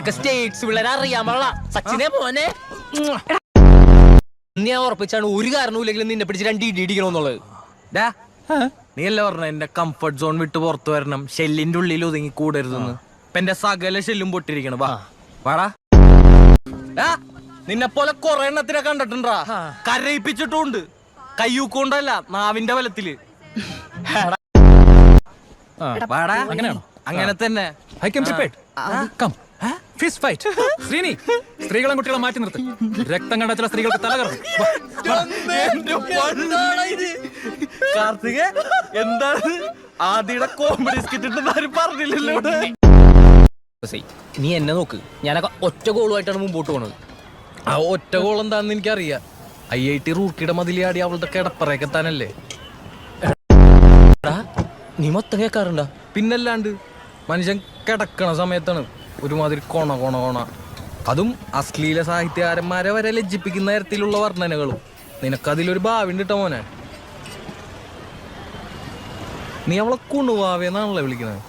നിനക്ക് സ്റ്റേറ്റ്സ് പിള്ളേരെ അറിയാൻ പാടില്ല. സച്ചിനെ പോനെ ഞാൻ ഉറപ്പിച്ചാണ് ഒരു കാരണവും നിന്നെ പിടിച്ച് 2 ഇടി ഇടിക്കണമെന്നുള്ളത്. നീ അല്ലേ പറഞ്ഞ എന്റെ കംഫർട്ട് സോൺ വിട്ട് പുറത്തു വരണം, ഷെല്ലിന്റെ ഉള്ളിൽ ഒതുങ്ങി കൂടരുതെന്ന്. ഇപ്പൊ എന്റെ സകല ഷെല്ലും പൊട്ടിരിക്കണം. വാടാ. നിന്നെ പോലെ കൊറേ എണ്ണത്തിനെ കണ്ടിട്ടുണ്ടാ, കരയിപ്പിച്ചിട്ടുണ്ട്. കയ്യൂക്കൊണ്ടല്ല, നാവിന്റെ ബലത്തില്. അങ്ങനെ തന്നെ. സ്ത്രീകളെ കുട്ടികളെ മാറ്റി നിർത്തി. രക്തം കണ്ട ചില സ്ത്രീകൾക്ക് തലകറങ്ങും. കാർത്തിക എന്താണ് ആദ്യയുടെ കോമഡി സ്കിറ്റ് പറഞ്ഞില്ലല്ലോ. നീ എന്നെ നോക്ക്, ഞാനൊക്കെ ഒറ്റ ഗോളുമായിട്ടാണ് മുമ്പോട്ട് പോണത്. ആ ഒറ്റ ഗോൾ എന്താണെന്ന് എനിക്കറിയാം. IIT റൂർക്കിയുടെ മതിലിയാടി അവളുടെ കിടപ്പറയൊക്കെ താനല്ലേ. നീ മൊത്തം കേൾക്കാറുണ്ടാ? പിന്നല്ലാണ്ട് മനുഷ്യൻ കിടക്കണ സമയത്താണ് ഒരുമാതിരി കോണ. അതും അശ്ലീല സാഹിത്യകാരന്മാരെ വരെ ലജ്ജിപ്പിക്കുന്ന തരത്തിലുള്ള വർണ്ണനകളും. നിനക്കതിലൊരു ഭാവി ഉണ്ട് ട്ടോ മോനെ. നീ അവളെ കുണുവാവേന്നാണല്ലോ വിളിക്കുന്നത്.